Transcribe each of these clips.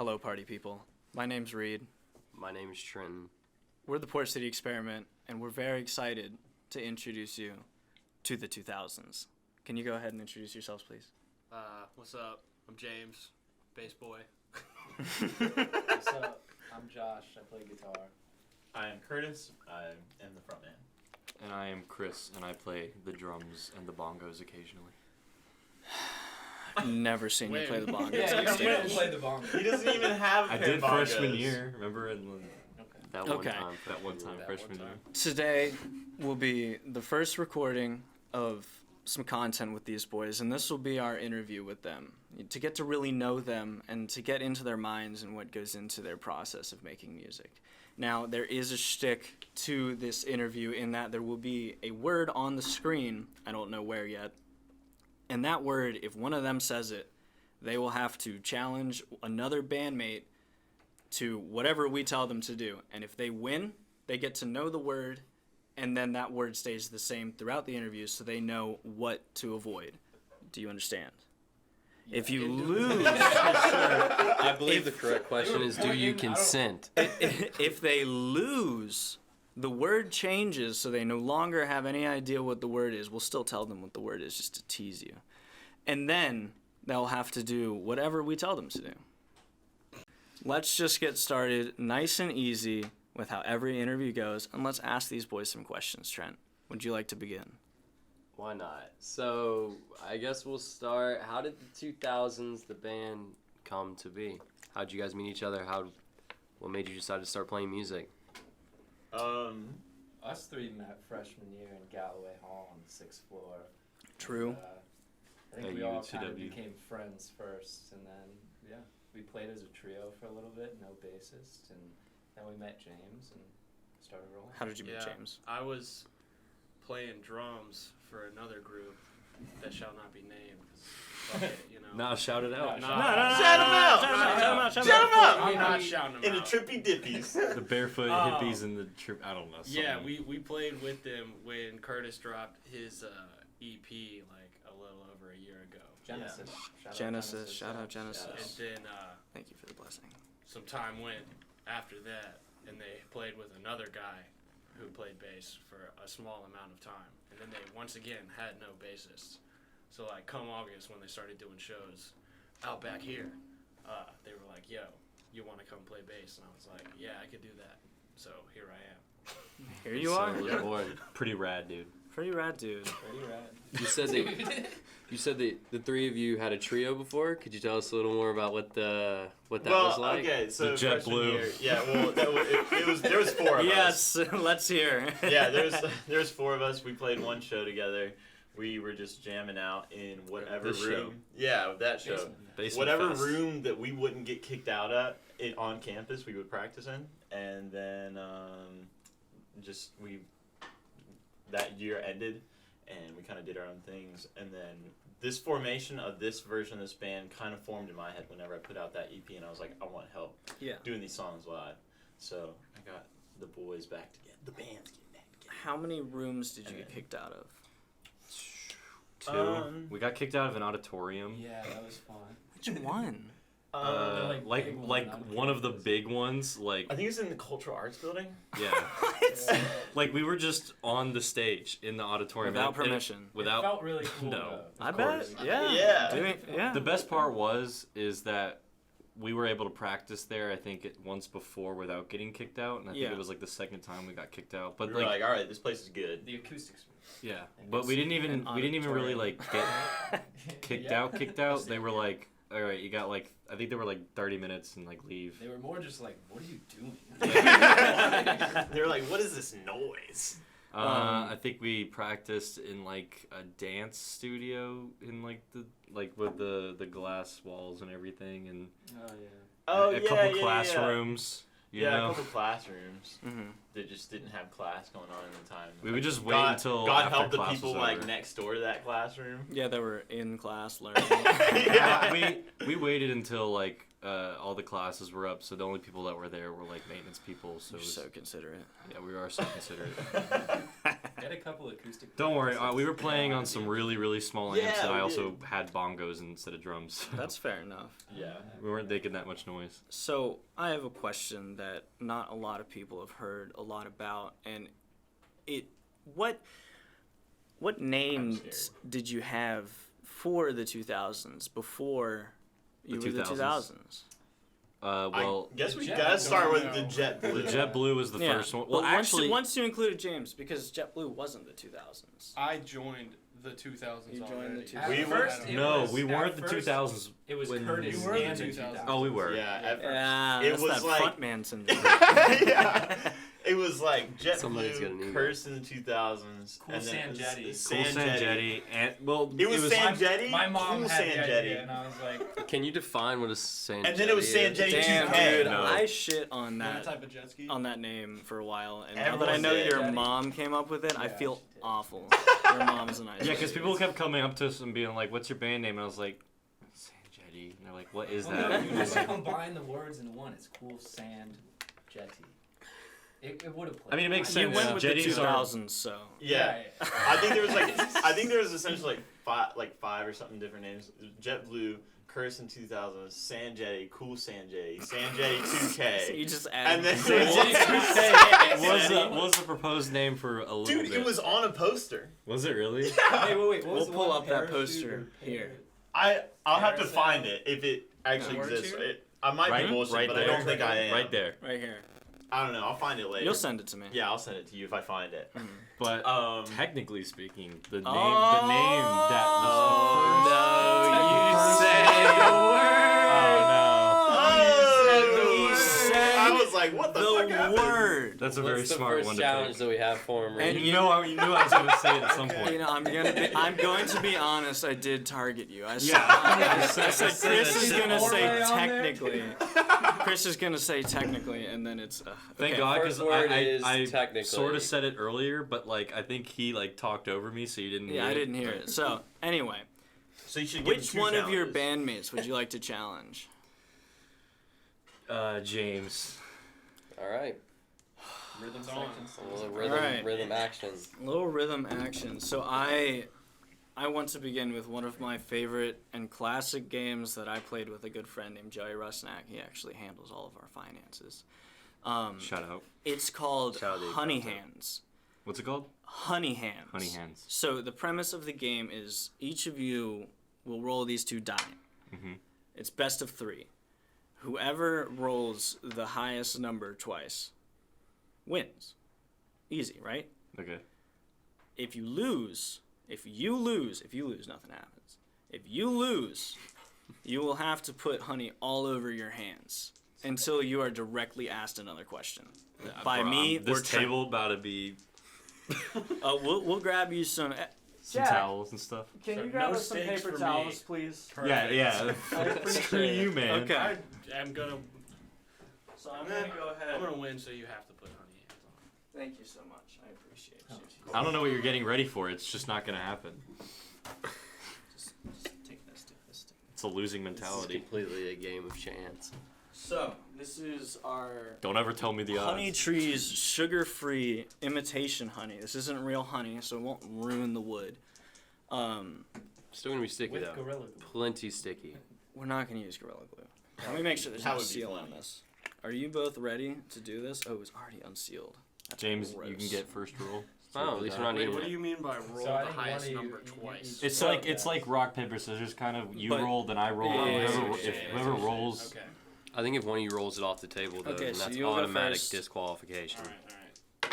Hello, party people. My name's Reed. My name is Trent. We're the Port City Experiment, and we're very excited to introduce you to the 2000s. Can you go ahead and introduce yourselves, please? What's up? I'm James, bass boy. What's up? I'm Josh. I play guitar. I am Curtis. I am the frontman. And I am Chris, and I play the drums and the bongos occasionally. Never seen you play the bongos. Yeah, on you stage. didn't play the bongos. He doesn't even have a I pair did of bongos. freshman year, remember? That one Okay. time. That one time, That freshman one year. time. Today will be the first recording of some content with these boys, and this will be our interview with them, to get to really know them and to get into their minds and what goes into their process of making music. Now, there is a shtick to this interview in that there will be a word on the screen, I don't know where yet, and that word, if one of them says it, they will have to challenge another bandmate to whatever we tell them to do. And if they win, they get to know the word, and then that word stays the same throughout the interview so they know what to avoid. Do you understand? If you lose, I believe the correct question is, do you consent? if they lose, the word changes so they no longer have any idea what the word is. We'll still tell them what the word is just to tease you. And then they'll have to do whatever we tell them to do. Let's just get started nice and easy with how every interview goes, and let's ask these boys some questions. Trent, would you like to begin? Why not? So, I guess we'll start. How did the 2000s, the band, come to be? How'd you guys meet each other? What made you decide to start playing music? Us three met freshman year in Galloway Hall on the 6th floor. True. And, I think At we all kind of UTW. became friends first, and then, we played as a trio for a little bit, no bassist, and then we met James and started rolling. How did you meet Yeah, James? I was playing drums for another group that shall not be named. 'Cause fuck it, you know. Nah, shout it out. No. Shout him out! Shout Shout him out! I'm not shouting them In the out. trippy dippies. The barefoot Oh. hippies and the trip. I don't know. Yeah, something. we played with them when Curtis dropped his EP like a little over a year ago. Genesis. Genesis. Shout out And Genesis. then Thank you for the blessing. some time went after that, and they played with another guy who played bass for a small amount of time. And then they once again had no bassists. So like come August when they started doing shows out back here, they were like, yo, you want to come play bass? And I was like, yeah, I could do that. So here I am. Here you So are. I was born. Pretty rad, dude. Pretty rad, dude. Pretty rad. You said that the three of you had a trio before. Could you tell us a little more about what that Well, was like? okay, so The freshman JetBlue. year, yeah, well, there was four of us. Yes, let's hear. Yeah, there's four of us. We played one show together. We were just jamming out in whatever This room. show. Yeah, that show. Basement Whatever Fest. room that we wouldn't get kicked out at on campus, we would practice in, and then that year ended, and we kind of did our own things, and then this formation of this version of this band kind of formed in my head whenever I put out that EP, and I was like, I want help Yeah. doing these songs live, so I got the boys back together, the band's getting back together. How many rooms did you get kicked out of? 2. We got kicked out of an auditorium. Yeah, that was fun. Which one? Like big one, not one of the campus. big ones. Like I think it's in the Cultural Arts Building. yeah. What? Like we were just on the stage in the auditorium Without and- and- permission. It Without. felt really cool, No. though. I Of bet. course. Yeah. Yeah. The best part is that we were able to practice there. I think once before without getting kicked out, and I think Yeah. it was like the second time we got kicked out. But We were like, all right, this place is good. The acoustics. yeah, and but it's we didn't an even really auditorium. like get kicked Yeah. out. They were like, all right, you got like I think they were like 30 minutes and like leave. They were more just like, what are you doing? They were like, what is this noise? I think we practiced in like a dance studio in like with the glass walls and everything, and Oh, yeah. Oh, a yeah, couple yeah, classrooms. You Yeah, know? a couple classrooms Mm-hmm. that just didn't have class going on in the time. We would just wait God, until God after help the class people was like over. next door to that classroom. Yeah, they were in class learning. Yeah. we waited until like all the classes were up, so the only people that were there were like maintenance people. So, You're so considerate. yeah, we are so considerate. had a couple acoustic. Don't worry, parts. we were playing on some really, really small amps, Yeah, and I we also did. had bongos instead of drums. That's fair enough. Yeah. We weren't making that much noise. So I have a question that not a lot of people have heard a lot about, and what names did you have for the 2000s before you The were the 2000s? 2000s? Well, I guess we Jet- gotta start don't with know. the JetBlue. the JetBlue was the Yeah. first one. Well, But actually, once you included James, because JetBlue wasn't the 2000s. I joined the 2000s You joined already. the 2000s. At We first, were- it no, was- we at weren't the first, 2000s. It was when- Curtis You were the and the 2000s. 2000s. Oh, we were. Yeah, at first. Yeah, It that's was that like- frontman syndrome. Yeah. It was like Somebody's gonna JetBlue, need Curse in the 2000s, Cool and then Sanjetti. Cool Sanjetti, and well, It was Sanjetti. My mom cool had the Sanjetti. idea, and I was like, Can you define what a Sanjetti And then it was is? Sanjetti Damn, 2K. dude, No. I shit on What that type of jet ski? on that name for a while, and now that I Everyone know did. your Daddy. mom came up with it, I Yeah, feel she did. awful. Your mom's a nice. Yeah, because lady. people kept coming up to us and being like, "What's your band name?" And I was like, "Sanjetti." And they're like, "What is well, that?" no, And you I was just like, combine the words into one. It's Cool Sand Jetty. It would have played. I mean, it makes You sense. went with the Jetties are- 2000s, so Yeah. I think there was essentially like five or something different names. JetBlue, Curse in 2000s, Sanjetti, Cool Sanjetti, Sanjetti so 2K. you just And added. then what was the proposed name for a little Dude, bit? it was on a poster. Was it really? Hey, wait. What We'll was the pull one? up that Parachute poster or here. I'll have to Parasite? find it if it actually Parachute? exists. I might Right- be bullshit, right but I there. don't think I am. Right there. Right here. I don't know. I'll find it later. You'll send it to me. Yeah, I'll send it to you if I find it. But technically speaking, the name that Oh, was no, the you first. said the word. Oh, said I was like, what the fuck The happened? word. That's a What's very the smart first one to challenge pick. that we have for him? And Reed? You know, you knew I was gonna say it at some point. You know, I'm going to be honest. I did target you. I said, Yeah. I said Chris is Is it gonna all say right on there? technically. Chris is gonna say technically, and then it's. Thank okay. God, First because word I is technically. sort of said it earlier, but like I think he like talked over me, so you didn't. Yeah, hear I it. didn't hear it. So anyway, So you should give which him two one of your challenges. bandmates would you like to challenge? James. All right. Rhythm It's on. section. A little rhythm, Alright. rhythm action. Little rhythm action. So I want to begin with one of my favorite and classic games that I played with a good friend named Joey Rusnak. He actually handles all of our finances. Shout out. It's called Shout out to you, Honey Jonathan. Hands. What's it called? Honey Hands. Honey Hands. So the premise of the game is each of you will roll these two die. Mhm. It's best of 3. Whoever rolls the highest number twice wins. Easy, right? Okay. If you lose, nothing happens. If you lose, you will have to put honey all over your hands until you are directly asked another question. By Bro, me this or Trent. table about to be We'll grab you some. some Jack, towels and stuff. Can So you grab no us some stakes paper for me. towels, please? Perfect. Yeah. I appreciate Screw it. you, man. Okay. I am gonna. So I'm gonna go ahead. I'm gonna win, so you have to put honey hands on. Thank you so much. I appreciate you. I don't know what you're getting ready for. It's just not gonna happen. Just take this, take this, take this. It's a losing This is mentality. completely a game of chance. So this is our Don't ever tell me the odds. Honey Tree's sugar-free imitation honey. This isn't real honey, so it won't ruin the wood. Still gonna be sticky With though. Gorilla Glue. Plenty sticky. We're not gonna use Gorilla Glue. Let me make sure there's That no would be seal on funny. this. Are you both ready to do this? Oh, it's already unsealed. That's James, gross. you can get first roll. Oh, at least we're not Wait, eating what it. do you mean by roll So I the think one highest of you- number you- twice? It's So, like yeah. it's like rock paper scissors kind of. You But- roll, then I roll. Yeah, and yeah, whoever, yeah, if yeah, whoever rolls, Okay. I think if one of you rolls it off the table, though, Okay, then so that's you'll go automatic first. disqualification. All right.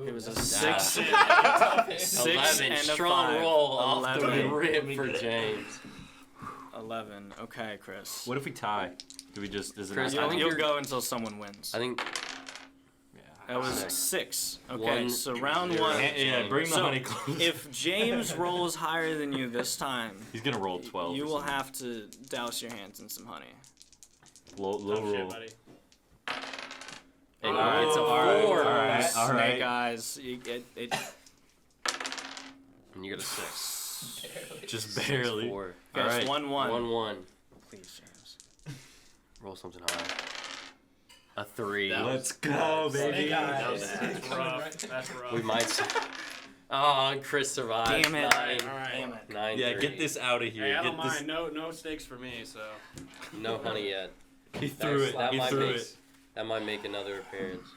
It was a that's- 6, Ah. 6 11, and a strong 5. roll off 11. the rip for James. 11. Okay, Chris. what if we tie? Do we just? Is it Chris, not I think You'll you're- go until someone wins. I think That was Six. 6. Okay, One, so round zero. 1. Yeah, bring the So, honey close. If James rolls higher than you this time, He's gonna roll 12. you or will something. have to douse your hands in some honey. low Tough shit, roll. buddy. and Alright, it's a alright, 4. alright. Snake eyes. You get it. And you got a 6. Just barely. 4. Okay, Alright. it's 1-1. 1-1. Please, James. Roll something high. A 3. Let's go, baby. That was That's rough. That's rough. We might. Oh, and Chris survived. Damn it. 9. All right. Damn it. 9. Yeah, 3. get this out of here. Hey, I Get don't this. mind. No stakes for me. So. No honey yet. He threw it. That He might threw make, it. That might make another appearance.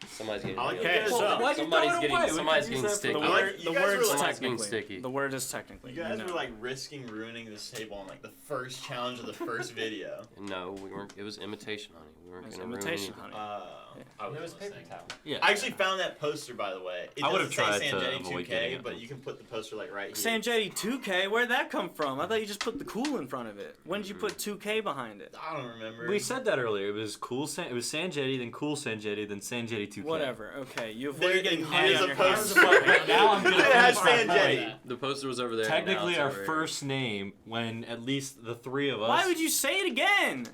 Somebody's getting. I like Okay, you guys. so- Why'd you somebody's throw it getting. away? Somebody's We getting could use that sticky. for The I like- word, you the guys word were is like- Somebody's getting technically. sticky. The word is technically. You guys know. were like risking ruining this table on like the first challenge of the first video. No, we weren't. It was imitation honey. We weren't It's gonna ruin imitation, anything. honey. I It was paper listening. towel. Yeah. I actually found that poster, by the way. It I would've doesn't tried say to Sanjetti avoid 2K, getting it. but you can put the poster like right here. Sanjetti 2K, where'd that come from? I thought you just put the cool in front of it. When did you put 2K behind it? I don't remember. We said that earlier. It was cool. It was Sanjetti, then cool Sanjetti, then Sanjetti 2K. Whatever. Okay, you There- avoided getting and honey here's on a your poster. hands. Now I'm gonna It has finish my Sanjetti. point. The poster was over there. Technically, now our it's over here. first name, when at least the three of us. Why would you say it again?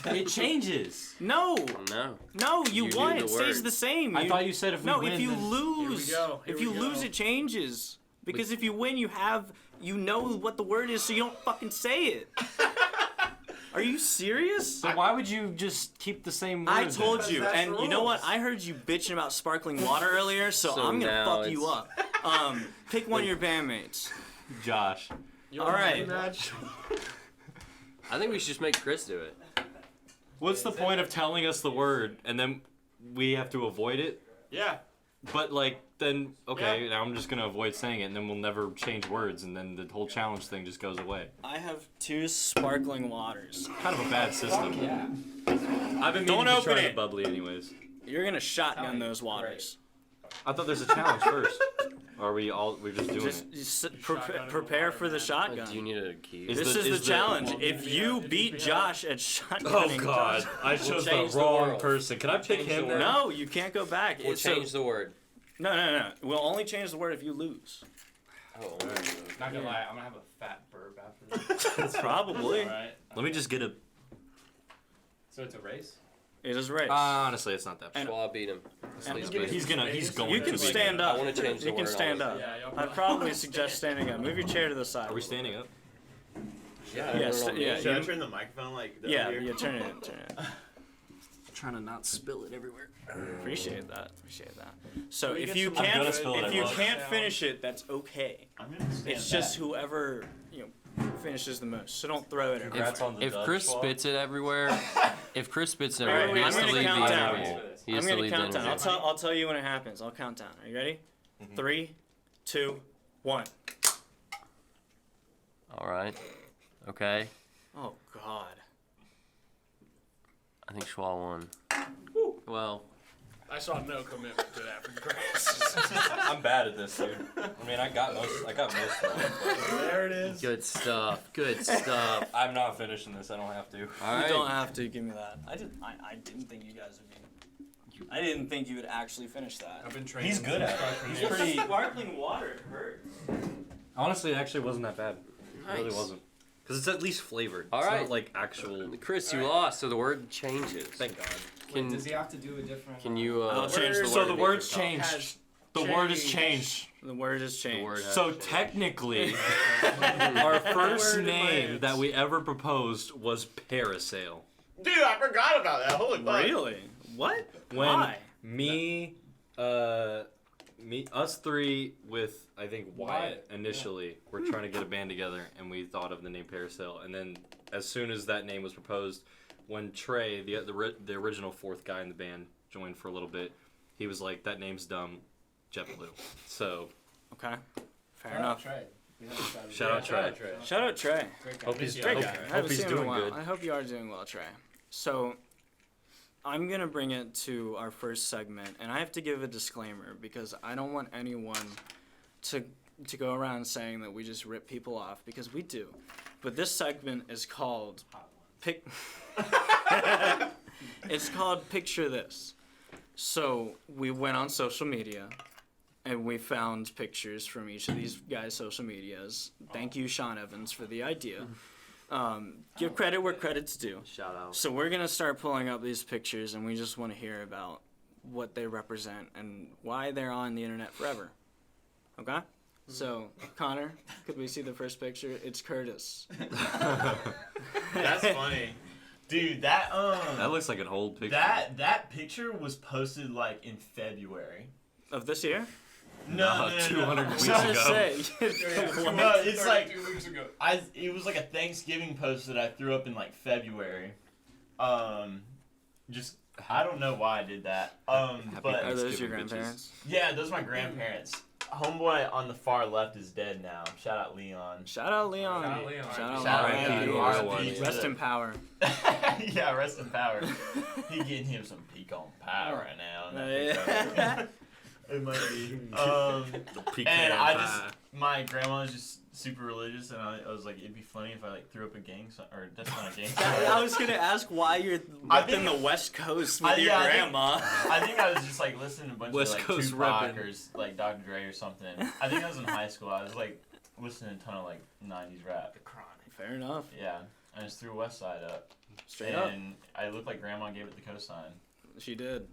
It changes. No, No. no, you You won. knew It the stays word. the same. I thought you said if we No, win, if you then- lose, Here we go, here if you we lose, go. it changes. Because if you win, you know what the word is, so you don't fucking say it. Are you serious? So why would you just keep the same word? I told then? you, That's and you know what? rules. I heard you bitching about sparkling water earlier, so So I'm gonna now fuck you it's- up. Pick one of your bandmates. Josh. All right. I think we should just make Chris do it. What's the point of telling us the word and then we have to avoid it? Yeah. But like then okay, now I'm just gonna avoid saying it and then we'll never change words and then the whole challenge thing just goes away. I have 2 sparkling waters. Kind of a bad system. Yeah. I've been Don't meaning to open try it. the bubbly anyways. You're gonna shotgun those waters. I thought there's a challenge first. Or are we're just doing Just, it? just Shotgun prepare water, for the man. shotgun. Do you need a key? Is This the- is the is the- challenge. Well, If if you we beat have- Josh at shotgunning, Josh, I We'll chose change the the wrong world. person. Can I pick Change him the then? no, you can't go back. We'll It's so- change the word. No. We'll only change the word if you lose. Oh. Not gonna lie, I'm gonna have a fat burp after this. Probably. Alright. Let me just get a. So it's a race? It is race. Honestly, it's not that. And- Schwab beat him. and- He's Give me He's going. you to can beat stand me. up. I wanna change the You can word stand also. up. Yeah, y'all I'd probably suggest standing up. Move your chair to the side. Are we standing up? Yeah. Yes, yeah, Should I you- turn the microphone like that Yeah, here? yeah, turn it in, turn it in. Trying to not spill it everywhere. Appreciate that. So We if get you some- I'm can't, gonna spill it if you everywhere. can't finish it, that's okay. I'm gonna stand It's just whoever finishes the most. So don't throw it everywhere. Congrats on the If dub, Chris Schwab. spits it everywhere, if Chris spits it All right, everywhere, he has I'm to gonna leave the count down. interview. He I'm has to gonna leave the count down. interview. I'll tell you when it happens. I'll count down. Are you ready? 3, 2, 1. All right. Okay. Oh God. I think Schwab won. Well, I saw no commitment to that from Chris. I'm bad at this, dude. I mean, I got most of it. There it is. good stuff. Good stuff. I'm not finishing this. I don't have to. All You right. don't have to give me that. I didn't think you guys would be. I didn't think you would actually finish that. I've been training. He's good at it. freshman He's year. pretty. Sparkling water hurts. Honestly, it actually wasn't that bad. It really Nice. wasn't. Because it's at least flavored. All it's right. not like actual. Chris, you lost, so the word changes. Thank God. Can Does he have to do a different? can you? I'll change the word. So the word's Has changed. The word has changed. The word has changed. The word has So changed. technically, our first Word name lands. that we ever proposed was Parasail. Dude, I forgot about that. Holy fuck. Really? What? When Why? us three with I think Wyatt Wyatt, initially were trying to get a band together, and we thought of the name Parasail. And then as soon as that name was proposed, when Trey, the original fourth guy in the band, joined for a little bit, he was like, "That name's dumb, JetBlue." So Okay. Fair Shout out enough. Trey. We haven't shouted shout out Trey. Shout out Trey. Great guy. Hope he's Great hope, guy. I hope haven't he's seen him in a doing while. good. I hope you are doing well, Trey. So, I'm gonna bring it to our first segment, and I have to give a disclaimer because I don't want anyone to go around saying that we just rip people off, because we do. But this segment is called Pick. It's called Picture This. So we went on social media, and we found pictures from each of these guys' social medias. Thank you, Sean Evans, for the idea. Give credit where credit's due. Shout out. So we're gonna start pulling up these pictures, and we just want to hear about what they represent and why they're on the internet forever. Okay? So, Connor, could we see the first picture? It's Curtis. That's funny. Dude, that looks like an old picture. that picture was posted like in February. Of this year? No, 200 I was weeks gonna ago. say. No, it's like 2 weeks ago. it was like a Thanksgiving post that I threw up in like February. Just I don't know why I did that. But Are those your Thanksgiving grandparents? yeah, those are my grandparents. Homeboy on the far left is dead now. Shout out Leon. Shout out Leon. Shout out Leon. Shout out Shout out Leon. Leon. R.I.P. Rest in power. Yeah, rest in power. He getting him some pecan pie right now. in that Yeah. picture. It might be. The pecan And I pie. my grandma is just super religious, and I was like, it'd be funny if I like threw up a gang sign, or that's not a gang sign. I was gonna ask why you're I up in think- the West Coast with your yeah, I think- grandma. I think I was just like listening to a bunch West of like Coast Tupac reppin'. or like Dr. Dre or something. I think I was in high school. I was like listening to a ton of like 90s rap. Fair enough. Yeah, I just threw West Side up. Straight up. And I looked like grandma gave it the cosign. She did.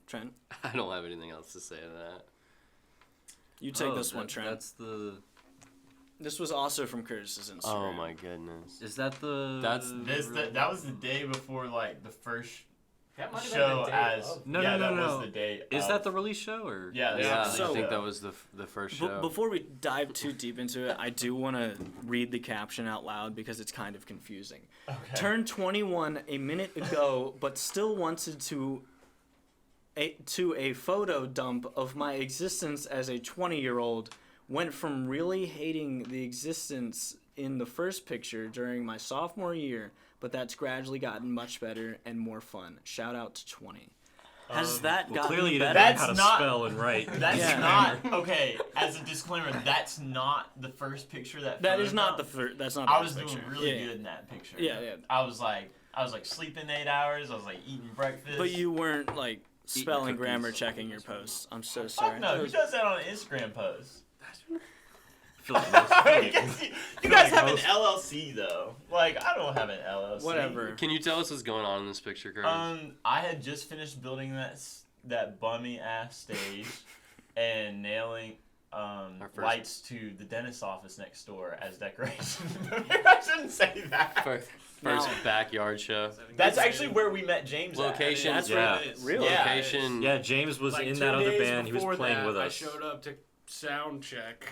Trent, I don't have anything else to say to that. you take this one, Trent. That's the. This was also from Curtis's Instagram. Oh my goodness. Is that the? That was the day before like the first That might have show been the day as of. No, yeah, no, that no, was no. the day. Is of- that the release show or? Yeah, Yeah, that's the I think show. that was the first show. Before we dive too deep into it, I do want to read the caption out loud because it's kind of confusing. Okay. Turned 21 a minute ago, but still wanted to a photo dump of my existence as a 20-year-old. Went from really hating the existence in the first picture during my sophomore year, but that's gradually gotten much better and more fun. Shout out to 20. Has that Well, gotten clearly you didn't better? know how to That's not- spell and write. That's Yeah. not okay. As a disclaimer, that's not the first picture that. That is not photographed. the first. That's not. The I first was doing picture. really Yeah. good in that picture. Yeah, yeah. I was like sleeping 8 hours. I was like eating breakfast. But you weren't like spelling, cookies. grammar, checking your posts. I'm so Fuck sorry. no. Who does that on an Instagram post? I feel like most- You guys like have an most- LLC though. Like I don't have an LLC. Whatever. Can you tell us what's going on in this picture, Curtis? I had just finished building that bummy ass stage and nailing first- lights to the dentist's office next door as decoration. I shouldn't say that. First Now- backyard show. That's actually where we met James. Location. That's Yeah. where it is. Really? Yeah. Location. Yeah, James was Like in 2 that other days band. He was before playing that, with I us. showed up to sound check.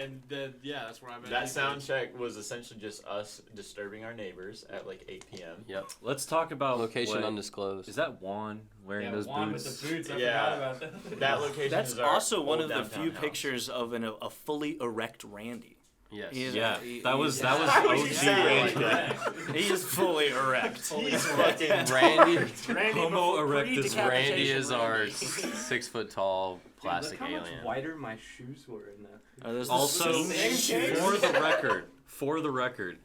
And then, yeah, that's where I met That you sound guys. check was essentially just us disturbing our neighbors at like 8 p.m. Yep. Let's talk about Location what- undisclosed. Is that Juan wearing Yeah, those Juan boots? with the boots. I Yeah. forgot about that. That location That's is our also one old of the downtown few house. pictures of a fully erect Randy. Yes. He is- Yeah, he- that was he- that Why would you was say OG it Randy. like that? He is fully erect. He's fucking Randy. Randy Homo before erectus pre-decapitation Randy is our Randy. 6 foot tall plastic Dude, look how alien. much wider my shoes were in that. Are those the Also, same shoes? for the record,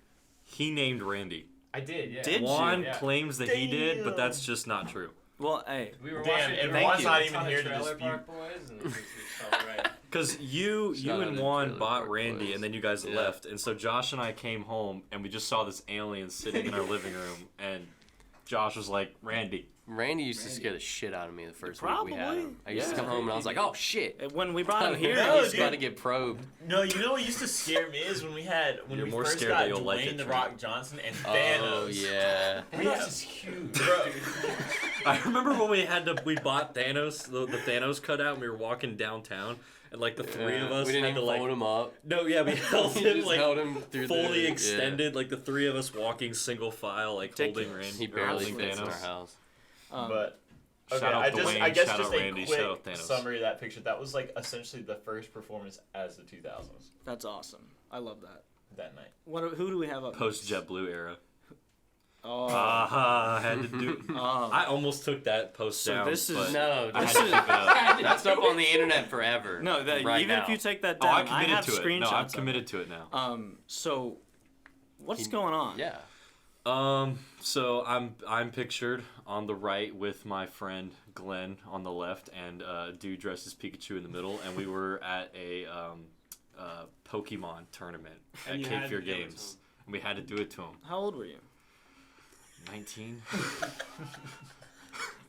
he named Randy. I did, yeah. Did you? Juan Yeah. claims that he did, but Damn. that's just not true. Well, hey, We were Damn, watching. and we were Juan's watching not a even ton of here to Trailer dispute. Park Boys, and we felt right. Because you Shout out and to Juan Trailer bought Park Randy, Boys. and then you guys Yeah. left, and so Josh and I came home, and we just saw this alien sitting in our living room, and Josh was like, Randy. Randy used to scare the shit out of me the first week we had Probably. him. I used to Yeah. come home and I was like, oh shit. when we brought him here, No, He's dude. about to get probed. No, you know what used to scare me is when You're we more first scared got that you'll Dwayne like it, the Trent. Rock Johnson and Oh, Thanos. yeah. Thanos is huge. Bro. I remember when we bought Thanos, the Thanos cutout, and we were walking downtown, and like the three of us we didn't had to even like. fold him up. No, yeah, we held We him just like held him through fully the, extended, like the three of us walking single file, like holding Ridiculous. Randy. He barely holding fits in our Thanos. house. But Shout okay, out I Dwayne, guess shout just out a Randy, quick shout out Thanos. summary of that picture. That was like essentially the first performance as the 2000s that's awesome. I love that. that night. Who do we have up? Post JetBlue era. Oh, I had to do. I almost took that post So down. this is- but No, I had this to is- keep it up. that's up on the internet forever. no, that, right even now. if you take that Oh, down, I'm committed have to it. screenshots. No, I'm of committed to it now. it. So, what's going on? Yeah. So I'm pictured on the right with my friend Glenn on the left, and dude dressed as Pikachu in the middle, and we were at a Pokemon tournament at And you Cape had Fear to do it to Games, him. and we had to do it to him. How old were you? 19.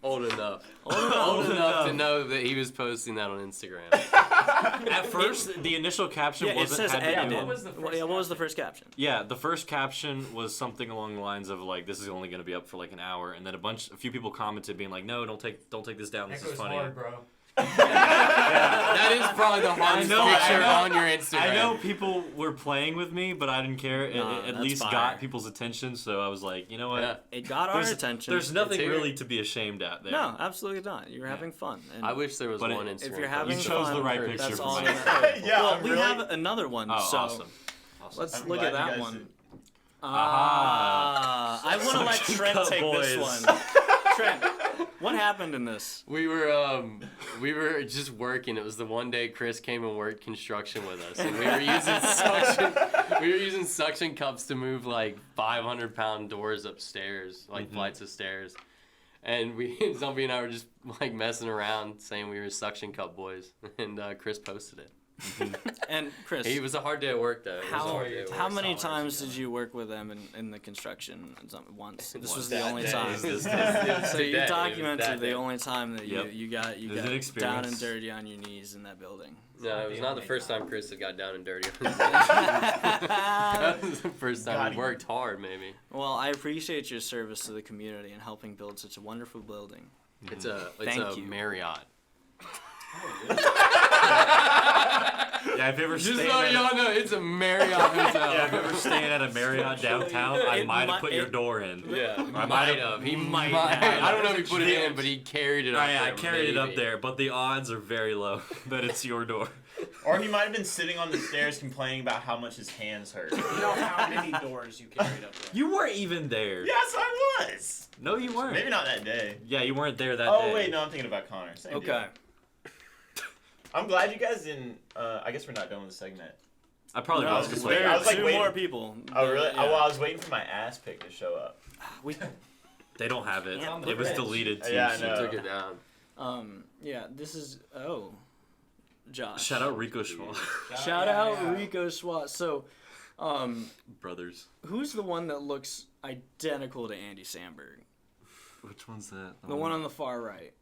Old enough. Old enough. Old enough to know that he was posting that on Instagram. At first, the initial caption Yeah, it wasn't says had to edited. do- What was the first What was the caption? first caption? Yeah, the first caption was something along the lines of like, "This is only going to be up for like an hour," and then a few people commented being like, "No, don't take this down. This is funny." bro. That is probably the hardest picture on your Instagram. I know people were playing with me, but I didn't care. It Nah, at that's least fire. got people's attention, so I was like, you know what? Yeah. It got our There's, attention. there's nothing here. really to be ashamed at there. No, absolutely not. You're having fun. And I wish there was But one it- Instagram. if you're post. having You chose fun, the right that's picture for all my that matters. Yeah, well, I'm we really- have another one. Oh, so awesome. let's I'm look at glad you that guys one. did- I want to let Suction Trent Cup take this boys. one. Trent, what happened in this? We were just working. It was the one day Chris came and worked construction with us, and we were using suction. We were using suction cups to move like 500-pound doors upstairs, like flights of stairs. And Zombie and I were just like messing around, saying we were suction cup boys, and Chris posted it. And Chris, It was a hard day at work though. It was a how hard day at how work. many Solid times together. did you work with them in the construction? Once. This was Once. the That only day. time. It was So you It was documented that the day. only time that Yep. you got It was an down experience. and dirty on your knees in that building. No, it was the not the only first time. time Chris had got down and dirty. That was the first Got time we him. worked hard, maybe. Well, I appreciate your service to the community and helping build such a wonderful building. It's a Thank you. Marriott. Yeah, if you ever Just staying so at, y'all know, it's a Marriott hotel. yeah, if you're ever staying at a Marriott downtown, I It might might- have put your it- door in. Yeah, I might have. He might might. have. I don't know if he put it in, but he carried it up. Oh, yeah, I there, carried it up maybe. there, but the odds are very low that it's your door. Or he might have been sitting on the stairs complaining about how much his hands hurt. You know how many doors you carried up there? You weren't even there. Yes, I was. No, you weren't. Maybe not that day. Yeah, you weren't there that day. Oh wait, no, I'm thinking about Connor. Same deal. Okay. I'm glad you guys didn't. I guess we're not done with the segment. I probably No, was just wait, there I are was, like, two waiting. more people. Oh really? Yeah. Oh, well, I was waiting for my ass pic to show up. We, They don't have it. Yeah, It was rich. deleted too. Yeah, I He know. took it down. yeah, this is Josh. Shout out Rico Schwal. Shout out Rico Swat. So, Brothers. who's the one that looks identical to Andy Samberg? Which one's that? The one on the far right.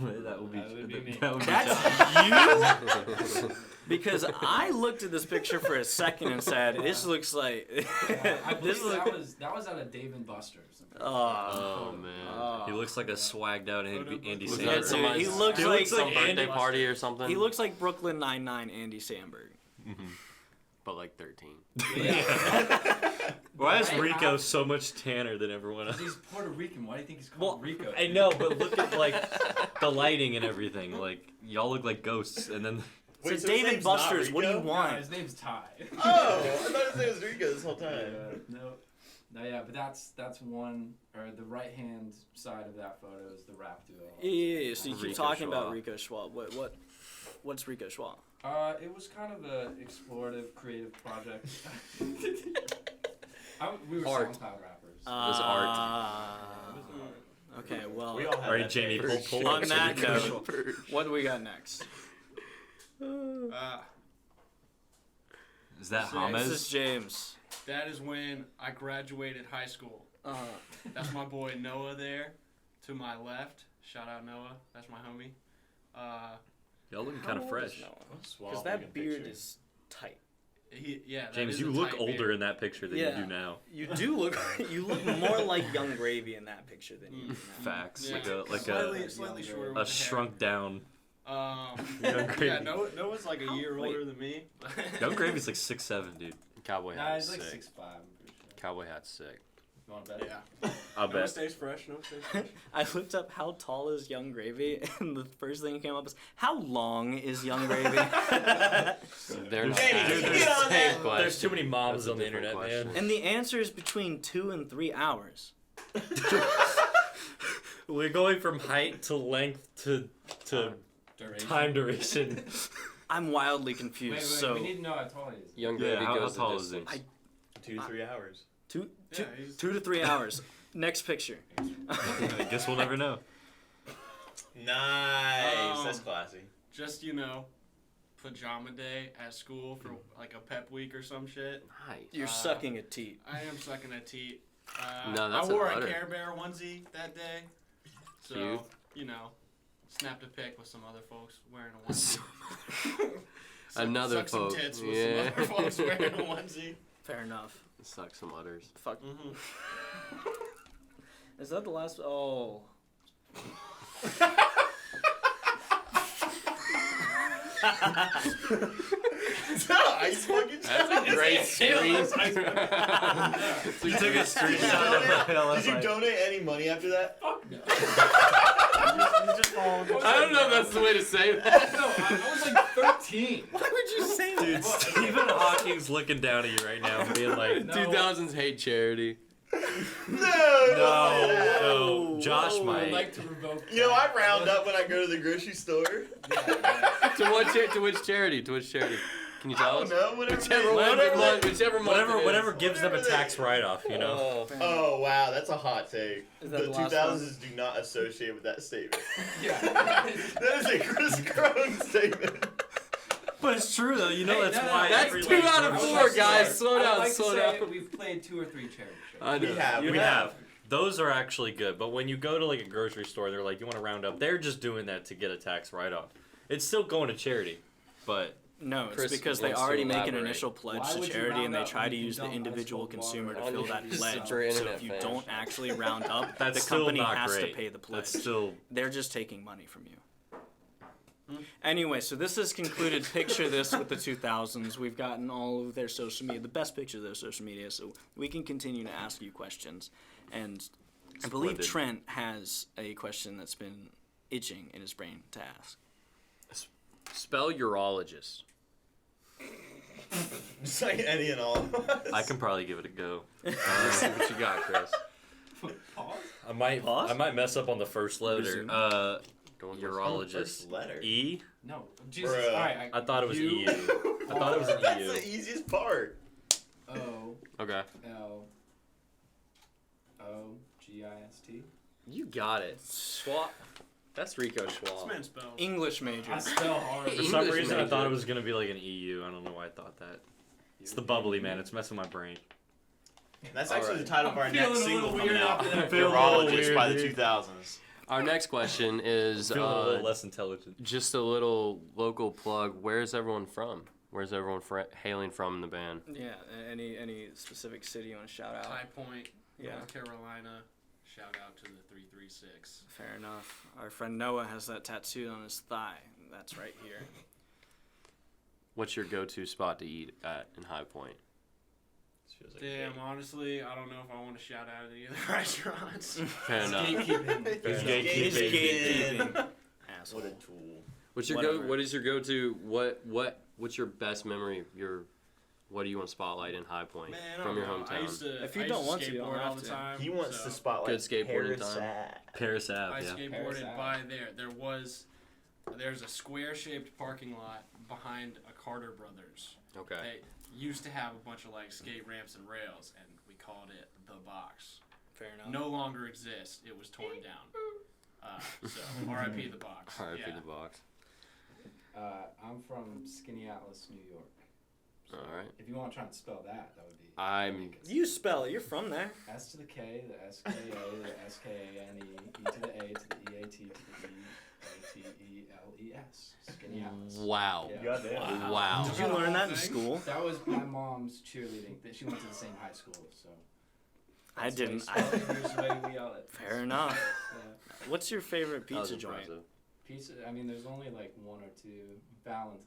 that would be. That would be me. That would be That's you? Because I looked at this picture for a second and said, "This looks like." I this believe that was at a Dave and Buster's. Oh man. He looks like a swagged out Andy Was Yeah, that Samberg. dude, somebody's he looks like some birthday Andy- party or something? He looks like Brooklyn Nine-Nine Andy Samberg. but like 13. Why is Right. Rico so much tanner than everyone else? He's Puerto Rican. Why do you think he's Well, called Rico? I know, but look at like the lighting and everything. Like y'all look like ghosts, and then So Wait, his Dave and name's not Buster's, what do you Rico? No, want? his name's Ty. Oh, I thought his name was Rico this whole time. No, yeah, but that's one, or the right hand side of that photo is the rap duo. Yeah. So you keep Rico talking about Schwab. Rico Schwab. What's Rico Schwab? It was kind of a explorative, creative project. We were Art. SoundCloud rappers. was art. Okay, well, We all have all right, that Jamie, phase. pull on up that Rico note, Schwab. what do we got next? Is that So This is James? James. That is when I graduated high school. That's my boy Noah there, to my left. Shout out Noah. That's my homie. Y'all looking kind of fresh. Because that beard is tight. That James, is you a look tight older beard. in that picture than Yeah. you do now. You do look. You look more like Young Gravy in that picture than you do now. Facts, Yeah. like slightly shorter. a with the hair. shrunk down. Young Young Gravy. Yeah, Noah's like a year Wait. older than me. Young Gravy's like 6'7", dude. Cowboy Nah, hat he's sick. like 6'5", I'm pretty sure. Cowboy hat sick. You want to bet? Yeah. I'll Noah bet. stays fresh. Noah stays fresh. I looked up how tall is Young Gravy, and the first thing that came up is how long is Young Gravy? They're not Jamie, asking can you the get on same that? question. There's too many moms That's a on the different internet, question. man. And the answer is between 2 and 3 hours. We're going from height to length to Duration. time duration. I'm wildly Wait, confused. So we need to know how tall he is. Young Yeah, Gravy how goes tall the is he? distance. 2 to 3 hours. two Yeah, he's- 2 to 3 hours. Next picture. I guess we'll never know. Nice. That's classy. Just pajama day at school for like a pep week or some shit. Nice. You're sucking a teat. I am sucking a teat. No, that's I wore an a udder. Care Bear onesie that day. So, Cute. snapped a pic with some other folks wearing a onesie. Another Suck some folk. tits with Yeah. some other folks wearing a onesie. Fair enough. Suck some udders. Fuck. Is that the last? Oh. Ice bucket. That's a great screen. You took a Did you donate any money after that? I don't know if that's the way to say that. No, I was like 13. Why would you say that? Dude, Stephen Hawking's looking down at you right now and being like, No. 2000s hate charity. no, Josh I would might. like to revoke. You know, I round up when I go to the grocery store. To which charity? To which charity? Can you I tell don't us? know, Whichever month Whatever it is. gives them a Whatever tax they- write-off, you know. Oh wow, that's a hot take. Is The that the last 2000s do not associate with that statement. Yeah. That is a Chris Crone statement. But it's true though. You know Hey, that's no, why. That's every, 2 like, out of grocery 4, store- guys. Slow I'd down, like slow to say down. we've played 2 or 3 charity shows. I We know. have. We have. Those are actually good, but when you go to like a grocery store, they're like, you want to round up. They're just doing that to get a tax write-off. It's still going to charity, but No, it's Chris because they wants to already make an elaborate. initial pledge Why to would you charity, and round they up try when to you use the dump individual ice cold consumer water to on fill your that pledge. super So internet if you fan. don't actually round up, that's the still company not has great. to pay the pledge. That's still. They're just taking money from you. Anyway, so this has concluded Picture This with the 2000s. We've gotten all of their social media, the best picture of their social media, so we can continue to ask you questions. And I believe Splendid. Trent has a question that's been itching in his brain to ask. Spell urologist. Just like any and all. I can probably give it a go. Let's see what you got, Chris. Pause? I might. Pause? I might mess up on the first letter. Resume. Going Urologist. First letter. E. No. Jesus. Bruh. All right. I thought it was U, EU. I thought it was an That's EU. the easiest part. O Okay. L O G I S T. You got it. Swap. That's Rico This Schwab. man spells. English major. I spell hard. For some English reason, I major. thought it was gonna be like an EU. I don't know why I thought that. It's the bubbly man. It's messing my brain. That's All actually right. the title of our I'm next feeling a single little coming weird out. after that. Feeling a little Urologist by the weird, dude. 2000s. Our next question is Feeling a little less intelligent. just a little local plug. Where's everyone from? Where's everyone hailing from in the band? Yeah, any specific city you want to shout out? High Point, Yeah. North Carolina. Shout out to the 336. Fair enough. Our friend Noah has that tattooed on his thigh. That's right here. What's your go-to spot to eat at in High Point? This feels like Damn, gay. honestly, I don't know if I want to shout out any of the restaurants. Fair enough. Gatekeeping. He's Gatekeeping. gatekeeping. What Asshole. a tool. What's your Whatever. What is your go-to? What's your best memory? What do you want to spotlight in High Point Man, I from don't your know. I hometown? used to, If you I don't used want to to, you don't skateboard all have the to. time. He wants so to spotlight Good skateboarding Paris time. at- Paris Ave. I Yeah. skateboarded Paris by there. There's a square-shaped parking lot behind a Carter Brothers. Okay. They used to have a bunch of like skate ramps and rails, and we called it the box. Fair enough. No longer exists. It was torn down. So R.I.P. the box. R.I.P. Yeah. the box. I'm from Skinny Atlas, New York. So All right. If you want to try and spell that, that would be. I'm- You spell it. You're from there. S to the K, the S K A, the S K A N E, E to the A, to the E A T, to the E A T E L E S. Skinny Atlas. Wow. Yeah. Goddamn. Wow. Did you learn that in school? That was my mom's cheerleading. She went to the same high school, so. I didn't. Here's the way we yell it. Fair enough. Yeah. What's your favorite That was pizza joint? impressive. Pizza. I mean, there's only like 1 or 2. Valentine's.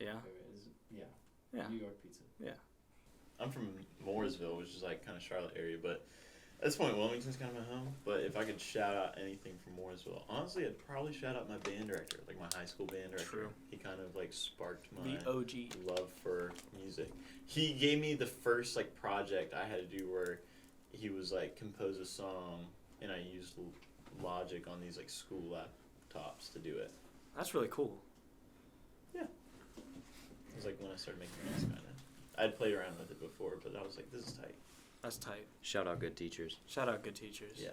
Yeah. There is. Yeah. Yeah. New York pizza. I'm from Mooresville, which is like kind of Charlotte area, but at this point, Wilmington's kind of my home. But if I could shout out anything from Mooresville, honestly, I'd probably shout out my band director, like my high school band director. True. He kind of like sparked my The OG. love for music. He gave me the first like project I had to do where he was like compose a song, and I used Logic on these like school laptops to do it. That's really cool. It was like when I started making music kind of. I'd played around with it before, but I was like, this is tight. That's tight. Shout out good teachers. Shout out good teachers. Yeah,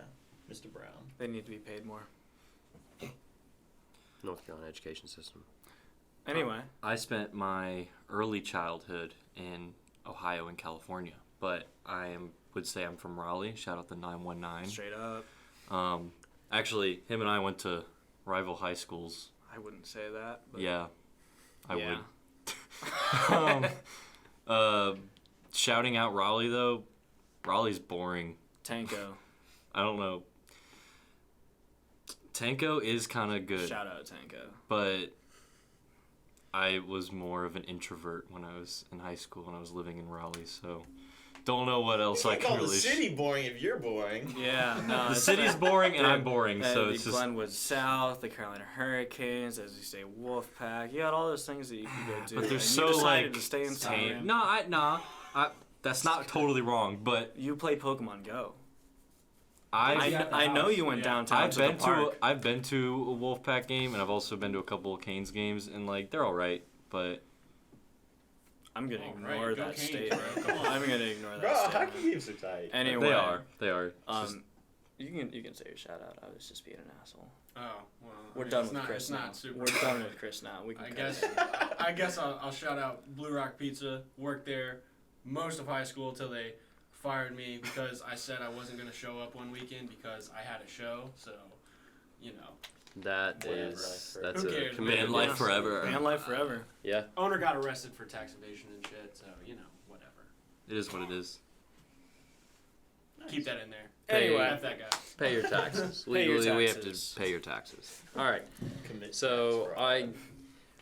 Mr. Brown. They need to be paid more. North Carolina education system. Anyway, I spent my early childhood in Ohio and California, but would say I'm from Raleigh. Shout out the 919. straight up, Actually, him and I went to rival high schools. I wouldn't say that. But Yeah. I Yeah. would. Shouting out Raleigh though, Raleigh's boring. Tanko. I don't know. Tanko is kind of good, Shout out Tanko. but I was more of an introvert when I was in high school and I was living in Raleigh, so don't know what else You I can't can call really. the city boring if you're boring. Yeah, no. The it's city's not- boring and I'm Yeah, boring, so the it's just. Glenwood South, the Carolina Hurricanes, as you say, Wolfpack. You had all those things that you could go do. But they're and so you decided like to stay in tame. town. That's not totally wrong, but You played Pokemon Go. I've I know you went downtown I've to been the park. I've been to a Wolfpack game and I've also been to a couple of Canes games and like they're all right, but I'm gonna All ignore right, go that Canes, statement. bro. Come on. I'm gonna ignore that Bro, statement. hockey games are tight. Anyway, they are. It's just- you can say your shout out. I was just being an asshole. Oh well. We're I mean, done it's with not, Chris it's now. not super. We're done with Chris now. We can. I cut guess. it. I guess I'll shout out Blue Rock Pizza. Worked there most of high school till they fired me because I said I wasn't gonna show up one weekend because I had a show. So, you know, That Whatever, is like, that's who a cares, committed man? life Yeah. forever. Van life forever. Yeah, owner got arrested for tax evasion and shit. So you know, whatever. It is what it is. Keep that in there. Anyway. F that guy. pay your taxes. Pay your Legally, we have to taxes. pay your taxes. All right. Commit So tax fraud.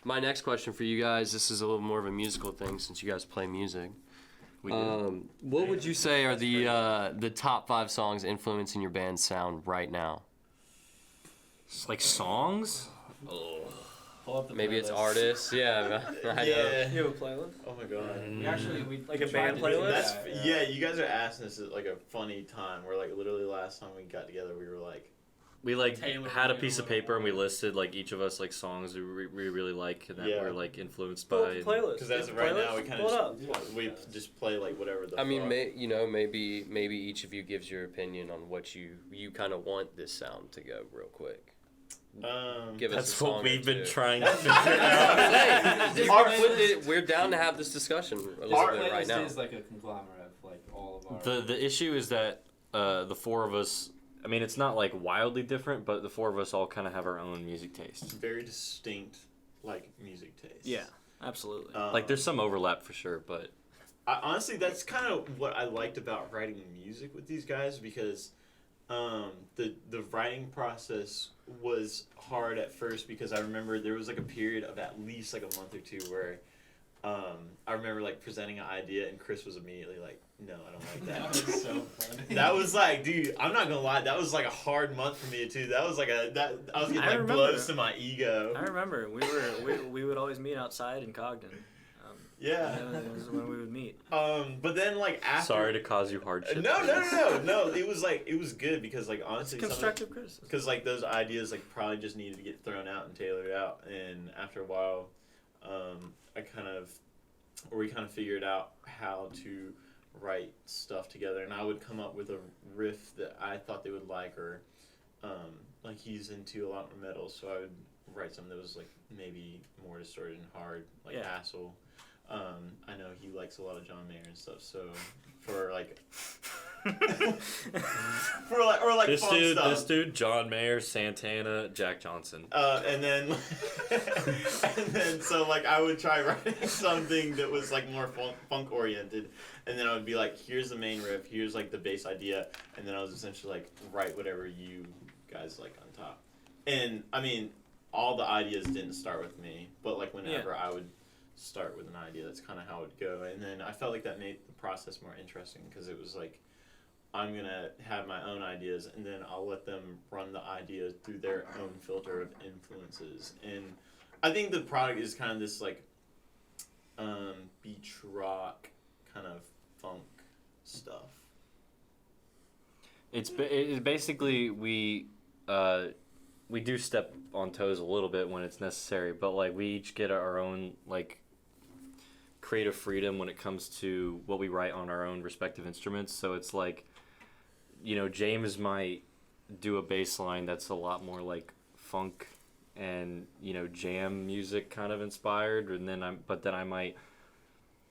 my next question for you guys. This is a little more of a musical thing since you guys play music. We do. What would you say are the top 5 songs influencing your band's sound right now? It's like songs. Pull up the Maybe it's playlist. artists. Yeah, I know. Yeah. You have a playlist? Oh my god. We actually we Like a tried band to do playlist? That's that, yeah. You guys are asking this at like a funny time. Where like literally last time we got together, we were like, We like Taylor had a made a piece of little paper and we more. listed like each of us like songs we really like and that Yeah. we're like influenced Pull by. up the playlist. because as Get of the right playlist, now we kind pull it up. of we just play like whatever the. I mean, fuck. maybe each of you gives your opinion on what you kind of want this sound to go real quick. Give us a That's song what or we've been two. trying to figure out. Hey, Our we're down to have this discussion a little Our bit right playlist now. is like a conglomerate of like all of our. The issue is that the four of us. I mean, it's not like wildly different, but the four of us all kind of have our own music tastes. very distinct like music taste. Yeah, absolutely. Like there's some overlap for sure, but Honestly, that's kind of what I liked about writing music with these guys because the writing process was hard at first because I remember there was like a period of at least like a month or two where I remember like presenting an idea and Chris was immediately like, no, I don't like That that. was so funny. That was like, dude, I'm not gonna lie, that was like a hard month for me too. That was like I was getting I like remember. blows to my ego. I remember we would always meet outside in Cogden. Yeah. That was when we would meet. But then like after. sorry to cause you hardship. No. It was like it was good because like honestly, Constructive criticism. because like those ideas like probably just needed to get thrown out and tailored out, and after a while, we kind of figured out how to write stuff together, and I would come up with a riff that I thought they would like, or like he's into a lot more metal, so I would write something that was like maybe more distorted and hard, like Yeah. Hassel. I know he likes a lot of John Mayer and stuff, so for like This fun dude, stuff. John Mayer, Santana, Jack Johnson. And then so like I would try writing something that was like more funk oriented, and then I would be like, here's the main riff, here's like the bass idea, and then I was essentially like write whatever you guys like on top. And I mean, all the ideas didn't start with me, but like whenever I would start with an idea, that's kind of how it would go. And then I felt like that made the process more interesting because it was like, I'm gonna have my own ideas, and then I'll let them run the idea through their own filter of influences. And I think the product is kind of this like beach rock kind of funk stuff. It's basically we do step on toes a little bit when it's necessary, but like we each get our own like creative freedom when it comes to what we write on our own respective instruments. So it's like, you know, James might do a bass line that's a lot more like funk and, you know, jam music kind of inspired, and then I might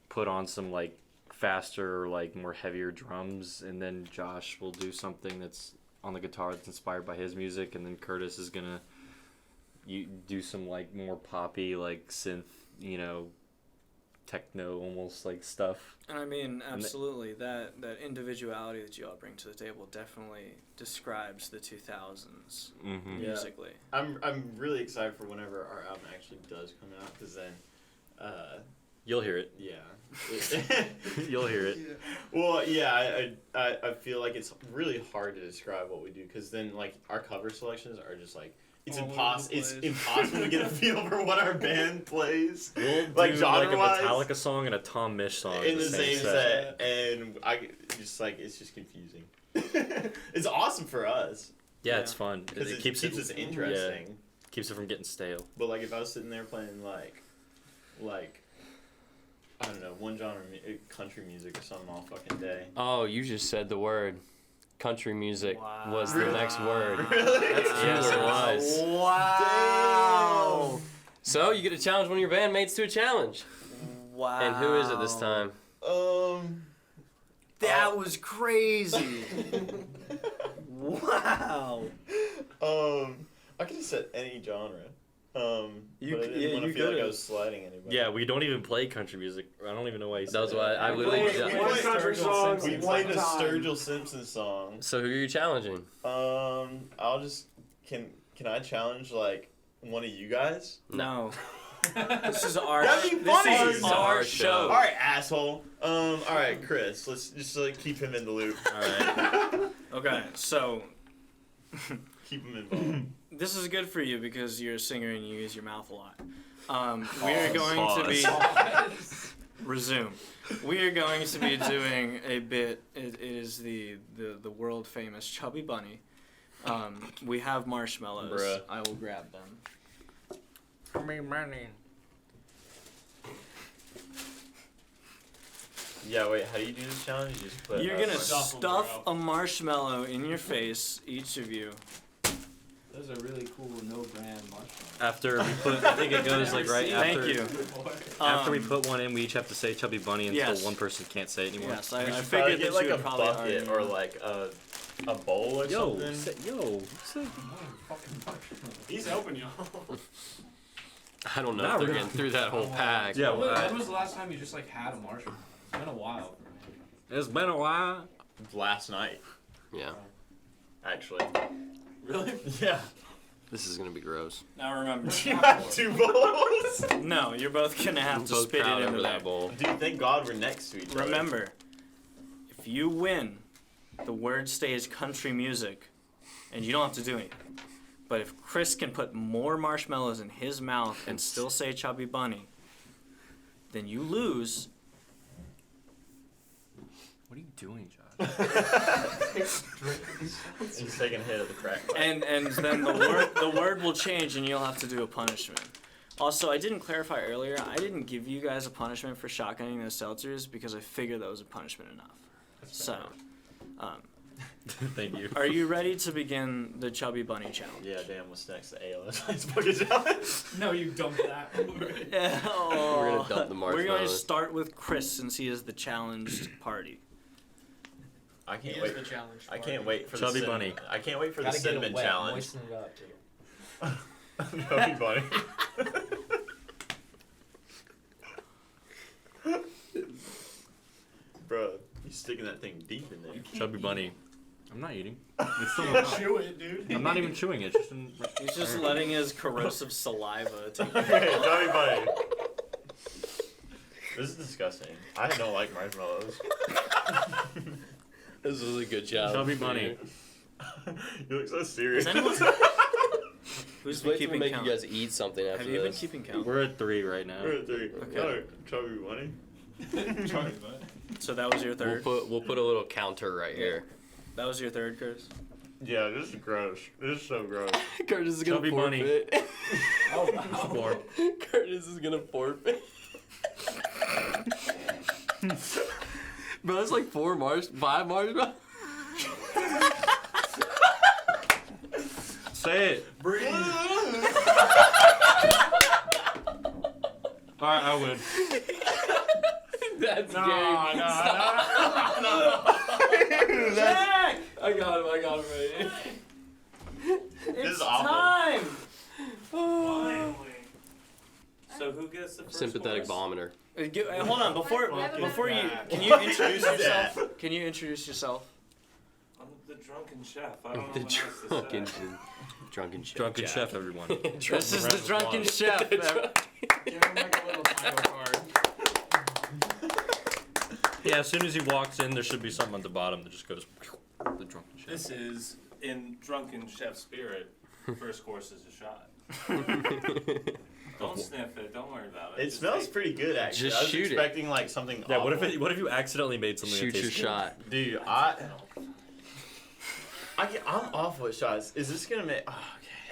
put on some like faster, like more heavier drums, and then Josh will do something that's on the guitar that's inspired by his music, and then Curtis is gonna do some like more poppy like synth you know, techno almost like stuff. And I mean, absolutely, that individuality that you all bring to the table definitely describes the 2000s Mm-hmm. Yeah. musically. I'm really excited for whenever our album actually does come out, because then, You'll hear it. yeah. You'll hear it. Well, yeah, I feel like it's really hard to describe what we do, because then, like, our cover selections are just like, it's All over the impossible to get a feel for what our band plays. We'll Like, do like a genre-wise, Metallica song and a Tom Misch song in the same set, and it's just confusing. It's awesome for us, Yeah, it's fun. because it keeps us interesting. Yeah, keeps it from getting stale. But, like, if I was sitting there playing, like I don't know, one genre, country music or something all fucking day. Oh, you just said the word. Country music was the Really? next word. Really? Yes, it was. Wow. So you get to challenge one of your bandmates to a challenge. Wow. And who is it this time? That was crazy. Wow. I could have said any genre. You but I c- didn't yeah, want to you feel like I could've. was sliding anybody. Yeah, we don't even play country music. I don't even know why you said That's that. why I We literally. played- we One played country Sturgill song, We one played a time. Sturgill Simpson song. So who are you challenging? I'll just can I challenge like one of you guys? No. This is our. That'd be This funny. is our show. All right, asshole. All right, Chris. Let's just like keep him in the loop. All right. Okay, so Keep him involved. this is good for you because you're a singer and you use your mouth a lot. We are going to be resume. We are going to be doing a bit. It is the world famous Chubby Bunny. We have marshmallows. Bruh. I will grab them. Yeah, wait. How do you do this challenge? You just put. You're gonna like- Stuff 'em, stuff bro. a marshmallow in your face, each of you. Those are really cool no-brand marshmallows. After we put, I think it goes like right Thank after. you. After we Um, put one in, we each have to say Chubby Bunny until Yes. one person can't say it anymore. Yes, We I should figured probably that get you like a would probably bucket already or know. like a bowl or Yo, something. say, He's helping y'all. I don't know Not if they're really. getting through that whole pack. Yeah, When was the last time you just like had a marshmallow? It's been a while for me. it's been a while. Last night, Yeah. actually. Really? Yeah. This is gonna be gross. Now remember. You had 2 bowls. No, you're both gonna have to Both spit it proud into over that that bowl. Dude, thank God we're next to each other. Remember, if you win, the word stays country music, and you don't have to do anything. But if Chris can put more marshmallows in his mouth and still say Chubby Bunny, then you lose. What are you doing, Josh? He's taking a hit of the crack pipe. And then the word will change and you'll have to do a punishment. Also, I didn't clarify earlier, I didn't give you guys a punishment for shotgunning those seltzers because I figured that was a punishment enough. So, Thank you. are you ready to begin the Chubby Bunny challenge? Yeah, damn, what's next? The ALS Ice Bucket Challenge? No, you dumped that. Yeah, We're gonna dump the We're going to marshmallows. start with Chris since he is the challenged party. I He can't is wait. the challenge. I can't wait for Chubby the Bunny. I can't wait for the Gotta get cinnamon it wet, challenge. moisten it up too. Chubby Bunny. Bro, you sticking that thing deep in there. Chubby Bunny. I'm not eating. It's still chew it, dude. I'm not even chewing it. Just in, He's just letting his corrosive saliva take Okay, Chubby Bunny. This is disgusting. I don't like marshmallows. This is a good job. Chubby Bunny. You look so serious. Is anyone- Who's Just been wait till we keeping make count? you guys eat something after Have you been this. keeping count? We're at 3 right now. We're at 3. Okay. Oh, Chubby Bunny. So that was your third? We'll put a little counter right here. That was your third, Chris? Yeah, this is gross. This is so gross. Curtis is gonna Chubby Bunny. forfeit. Oh, wow. Four. Curtis is gonna forfeit. Bro, that's like 5 marshmallows. Say it. Breathe. Alright, I win. That's No, game. no, Stop. no. Jack! I got him right. This is awful. time! Finally. So who gets that's the first Sympathetic chorus. bomber. Hold on, before you, back. can you introduce yourself? Can you introduce yourself? I'm the drunken chef. I don't know The what else to say. drunken chef. Drunken Jack. chef, everyone. This is the drunken chef. Give him like a little title card. Yeah, as soon as he walks in, there should be something at the bottom that just goes. The drunken chef. This is in drunken chef spirit. First course is a shot. Don't sniff it. Don't worry about it. It Just smells take- pretty good, actually. Just I was shoot it. expecting like something. Yeah, awful. what if you accidentally made something Shoot that your tastes shot. Dude, I'm awful at shots. Is this gonna make? Oh,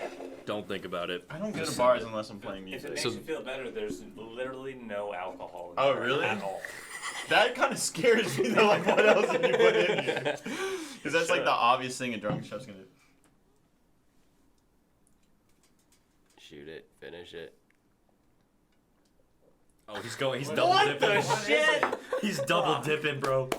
okay. good? Don't think about it. I don't go Just to send bars it. unless I'm playing If it music. makes So- you feel better, there's literally no alcohol in Oh, there really? at all. That kind of scares me though. Like, what else did you put in here? Because that's like Sure. the obvious thing a drunk chef's gonna do. Shoot it. Finish it. Oh, he's going. He's double dipping. He's double dipping, bro.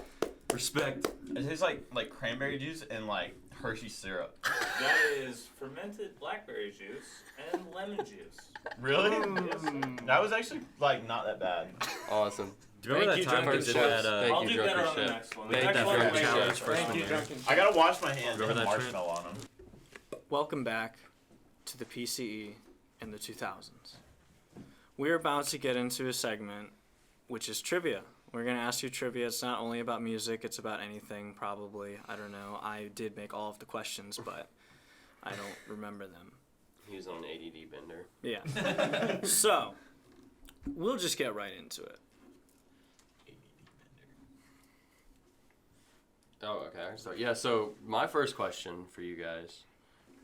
Respect. It tastes like cranberry juice and like Hershey syrup. That is fermented blackberry juice and lemon juice. Really? Yes, sir. That was actually like not that bad. Awesome. Do you remember Thank that you, time we drunken did chefs. that? Thank I'll you, do drunken better on the chef. next one. Thank The next that one drunken will be challenge better. freshman Thank you, year. drunken I gotta wash my hands Remember and that, Trent? marshmallow on them. Welcome back to the PCE in the 2000s. We're about to get into a segment which is trivia. We're going to ask you trivia. It's not only about music, it's about anything, probably. I don't know. I did make all of the questions, but I don't remember them. He was on an ADD bender. Yeah. So, we'll just get right into it. Oh, okay. Sorry. Yeah, so my first question for you guys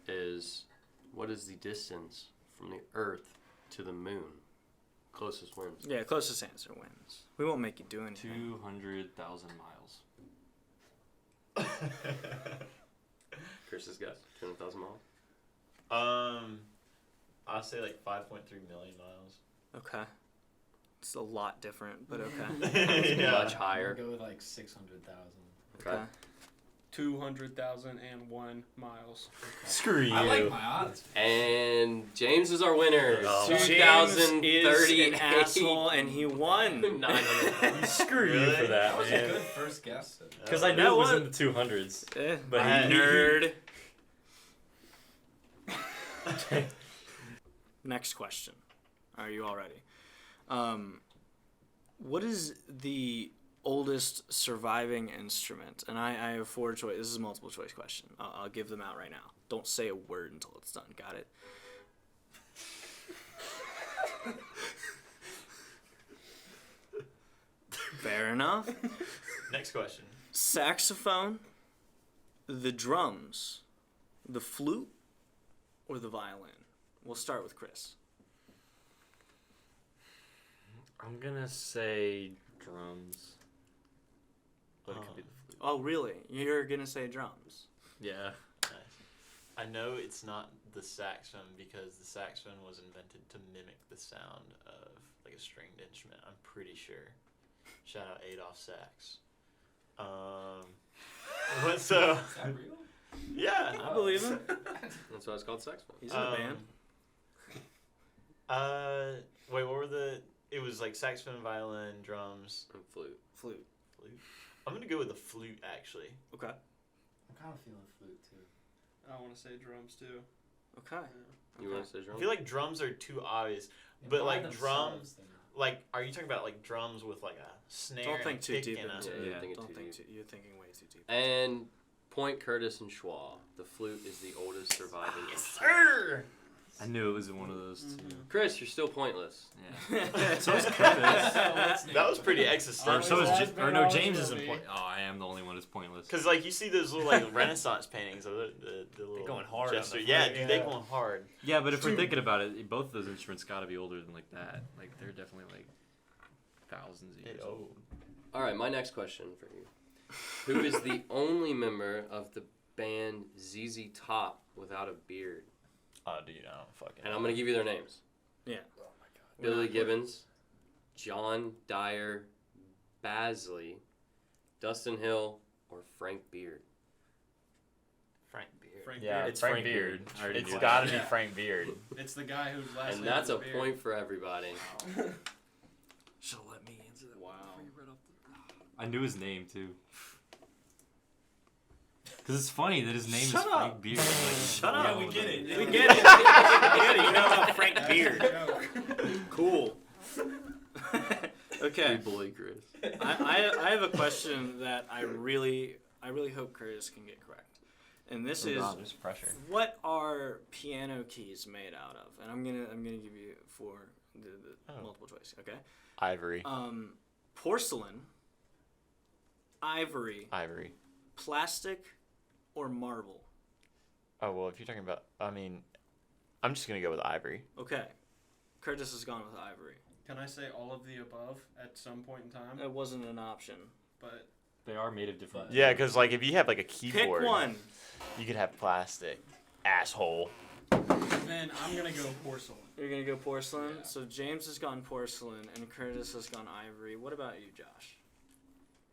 is, what is the distance from the Earth to the Moon? Closest wins. Yeah, closest answer wins. We won't make you do anything. 200,000 miles. Chris's guess, 200,000 miles. I'll say like 5.3 million miles. Okay. It's a lot different, but okay. Yeah. Much I'm higher. gonna go with like 600,000. Okay. 200,001 miles. Screw you. I like my odds. And James is our winner. Oh. James 2038. is an asshole, and he won. 900. Screw you Really? for that, That was a man. good first guess. Because I knew That it was was- in the 200s. Eh, But nerd. Next question. Are you all ready? What is the oldest surviving instrument? And I have four choice. This is a multiple choice question. I'll give them out right now. Don't say a word until it's done. Got it? Fair enough. Next question. Saxophone, the drums, the flute, or the violin? We'll start with Chris. I'm gonna say drums. But it could be the flute. Oh, really? You're gonna say drums? Yeah. Nice. I know it's not the saxophone because the saxophone was invented to mimic the sound of like a stringed instrument. I'm pretty sure. Shout out Adolf Sax. But so Is that real? yeah. I believe him. That's why it's called saxophone. He's in a band. Wait, what were the? It was like saxophone, violin, drums, And flute. Flute. flute. I'm gonna go with the flute actually. Okay. I'm kind of feeling flute too. I want to say drums too. Okay. You want to say I drum? feel like drums are too obvious. Yeah, But, by like, themselves, they're not. Like, are you talking about like drums with like a snare? Don't and think a too kick deep and into a- it. Yeah, think Don't too think deep. you're thinking way too deep. And point Curtis and Schwa. The flute is the oldest surviving instrument. Sir! I knew it was in one of those two. Chris, you're still pointless. Yeah. so is That was pretty existential. Or so is Always or been, no, always James will isn't be. point. Oh, I am the only one who's pointless. Cause like you see those little like Renaissance paintings of the little going hard on the gesture. flute, Yeah, dude, they yeah. going hard. Yeah, but if we're thinking about it, both of those instruments got to be older than like that. Like they're definitely like thousands of years old. All right, my next question for you. Who is the only member of the band ZZ Top without a beard? Oh, dude, I don't fucking. And I'm going to give you their names. Yeah. Billy Gibbons, John Dyer Basley, Dustin Hill, or Frank Beard. Frank Beard. Frank Yeah, Beard. It's Frank Frank Beard. Beard. I already It's knew gotta that. be Frank Beard. It's the guy whose last And name that's is a Beard. point for everybody. Should have let me answer that. Wow. I knew his name too. Because it's funny that his name Shut is up. Frank Beard. Like, Shut up. yeah, we get it. We get it. We get it. You know about Frank Beard. Cool. Okay. Bully Chris. I have a question that I really hope Curtis can get correct. And this is, There's pressure. what are piano keys made out of? And I'm gonna give you the multiple choice. Okay. Ivory. Porcelain, ivory, plastic, or marble. Oh well, if you're talking about, I mean, I'm just gonna go with ivory. Okay. Curtis has gone with ivory. Can I say all of the above at some point in time? It wasn't an option. But They are made of different. Yeah, because like if you have like a Pick keyboard, one. you could have plastic. Asshole. then I'm gonna go porcelain. You're gonna go porcelain. Yeah. So James has gone porcelain, and Curtis has gone ivory. What about you, Josh?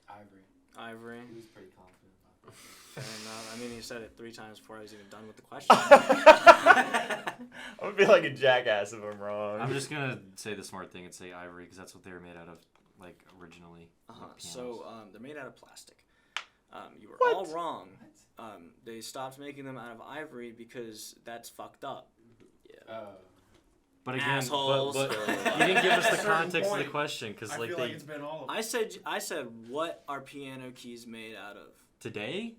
Ivory. Ivory. He was pretty confident about that. Fair enough. I mean, he said it 3 times before I was even done with the question. I'm gonna be like a jackass if I'm wrong. I'm just gonna say the smart thing and say ivory because that's what they were made out of, like originally. So they're made out of plastic. You were What? all wrong. They stopped making them out of ivory because that's fucked up. But again, Assholes. but you didn't give us At the a certain context of point, the question because I like feel they like it's been all of I said what are piano keys made out of? today.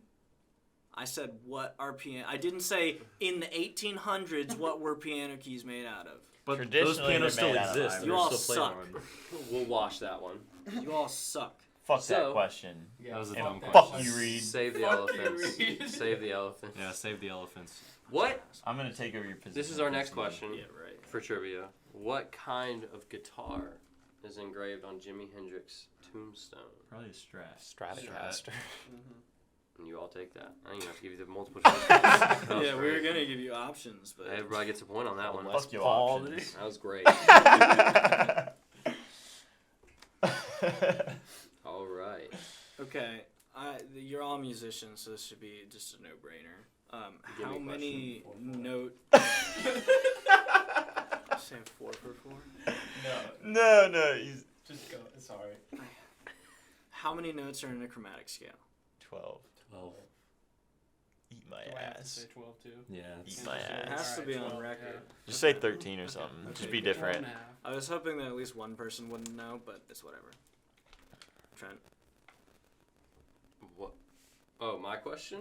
I said what are piano. I didn't say in the 1800s what were piano keys made out of. But those Traditionally, pianos they're still made out of exist. ivory. and You they're all still playing suck. on them. We'll wash that one. You all suck. Fuck So- that question. Yeah, That was a fuck dumb that Fuck question. you, Reed. Save the Fuck you, elephants. Reed. Save the elephants. Yeah, save the elephants. What? I'm gonna take over your position. This is our next question Yeah, right. for trivia. What kind of guitar is engraved on Jimi Hendrix's tombstone? Probably a Strat. Stratocaster. And you all take that. I don't even have to give you the multiple choice. That was Yeah, we were great. gonna give you options, but Everybody gets a point on that one. Fuck you, Paul. options. That was great. All right. okay. You're all musicians, so this should be just a no-brainer. Give How me a many note? Say 4 for 4. No. He's Just go. Sorry. How many notes are in a chromatic scale? 12. 12. Eat my Do I have to ass. say 12 too? Yeah. Eat my It ass. has to be on record. Just say 13 or something. Just Okay, be different. 12.5. I was hoping that at least one person wouldn't know, but it's whatever. Trent. What? Oh, my question?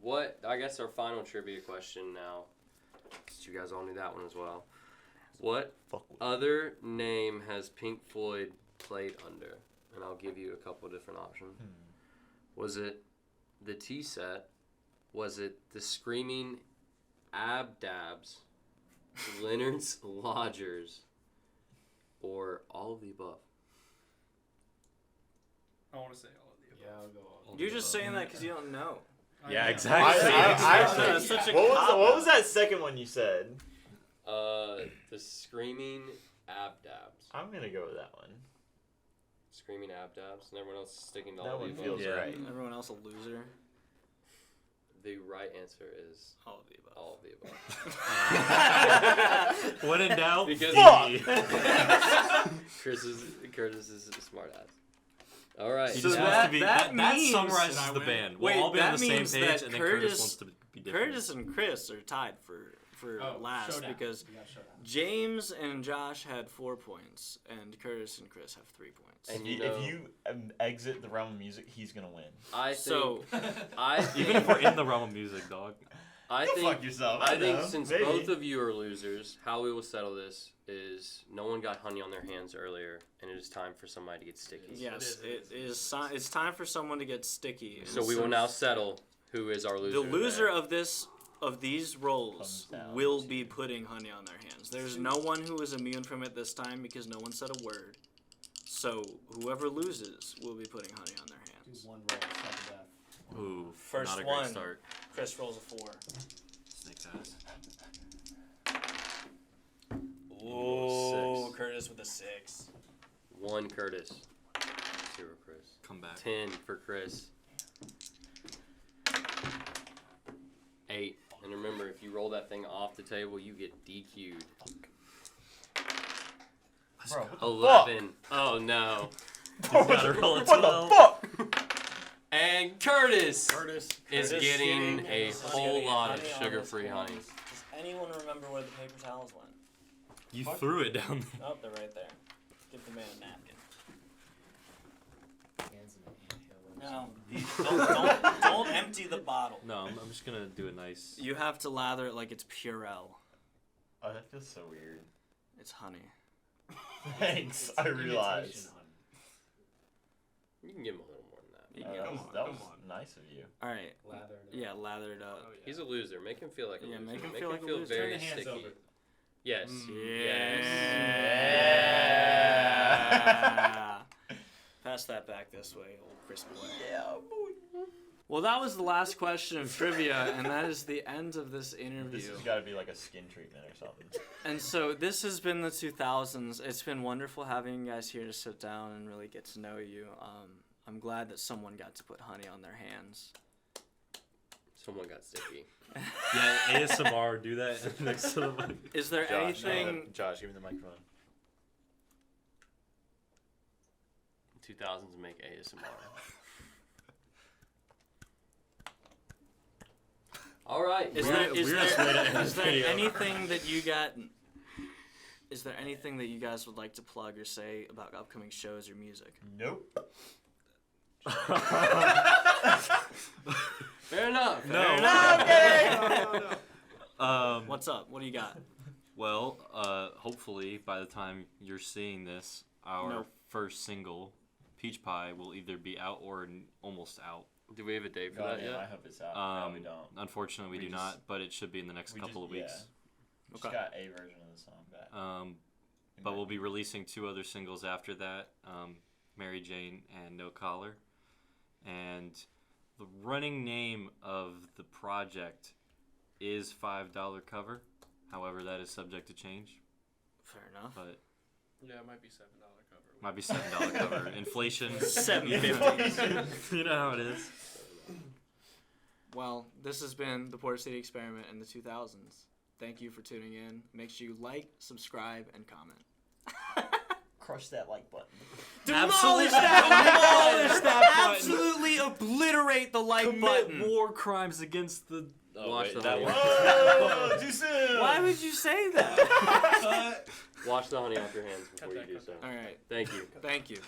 What? I guess our final trivia question now. Since you guys all knew that one as well. What Fuck. other name has Pink Floyd played under? And I'll give you a couple different options. Was it the Tea Set? Was it the Screaming Abdabs? Leonard's Lodgers? Or all of the above? I want to say all of the above. Yeah, I'll go all. You're just saying that because you don't know. Yeah, I know. exactly. That's such a cop-out. What was that second one you said? The Screaming Abdabs. I'm gonna go with that one. Screaming Abdabs, and everyone else is sticking to all That of one the above. feels Yeah. right. Everyone else a loser. The right answer is All of the above. all of the above. When in doubt, Because Curtis is a smart ass. All right. You So just wants that- to be, that that means- summarizes Did I the win? band. Wait, We'll all be on that the same means page, that and then Curtis- Curtis wants to be different. Curtis and Chris are tied for last showdown. because We got showdown. James and Josh had 4 points, and Curtis and Chris have 3 points. And If you exit the realm of music, he's gonna win. I think. So Even if we're in the realm of music, dog. I Go think. fuck yourself. I think know. since Maybe. both of you are losers, how we will settle this is no one got honey on their hands earlier, and it is time for somebody to get sticky. yes, it's time for someone to get sticky. So we will now settle who is our loser. The loser today. of these rolls Comes down will to- be putting honey on their hands. There's no one who is immune from it this time because no one said a word. So whoever loses will be putting honey on their Do hands. one roll, sudden death. Ooh, First not a one. great start. Chris rolls a 4. Snake's ass. Ooh, Six. Curtis with a 6. 1 Curtis, 0 Chris, Come back. 10 for Chris. table, you get DQ'd. Bro, what the 11. Oh no. fuck? gotta roll a What 12. the fuck? And Curtis Curtis is Curtis getting getting a Curtis whole getting lot of honey on sugar-free his honey. hands. Does anyone remember where the paper towels went? You threw it down there. Oh, they're right there. Give the man a napkin. Hands in the anthill or No, something. don't empty the bottle. No, I'm just gonna do a nice. You have to lather it like it's Purell. Oh, that feels so weird. It's honey. Thanks, It's I imitation realized. honey. You can give him a little more than that. You can get that one. was nice of you. All right. Lathered up. Yeah, lather it up. Oh, yeah. He's a loser. Make him feel like a Yeah, loser. make him feel like a loser. very Turn the hands sticky. over. Yes. Yeah. Pass that back this way, old Chris boy. Yeah, boy. Well, that was the last question of trivia, and that is the end of this interview. This has got to be like a skin treatment or something. And so this has been the 2000s. It's been wonderful having you guys here to sit down and really get to know you. I'm glad that someone got to put honey on their hands. Someone got sticky. Yeah, ASMR. Do that next to the mic. Is there anything? Josh, give me the microphone. 2000s make ASMR. All right. Is Weird- there, is weirdest way to end there, this is there video. anything that you got? Is there anything that you guys would like to plug or say about upcoming shows or music? Nope. Fair enough. No. What's up? What do you got? Well, hopefully by the time you're seeing this, our Nope. first single, Peach Pie, will either be out or almost out. Do we have a date for God, that damn, I yet? hope it's out. No, we don't. Unfortunately, we We do just- not, but it should be in the next we couple just- of weeks. yeah. Just Okay. got a version of the song back. But we'll be releasing 2 other singles after that, Mary Jane and No Collar. And the running name of the project is $5 cover. However, that is subject to change. Fair enough. But Yeah, it might be $7 cover. might be $7 cover. Inflation. $7.50. You know how it is. Well, this has been the Port City Experiment in the 2000s. Thank you for tuning in. Make sure you like, subscribe, and comment. Crush that like button. Demolish that button. Absolutely obliterate the like button. war crimes against the. Watch the that honey. one. Oh, too soon. Why would you say that? Wash the honey off your hands before you that, do cut so. All right. Thank you. Thank you.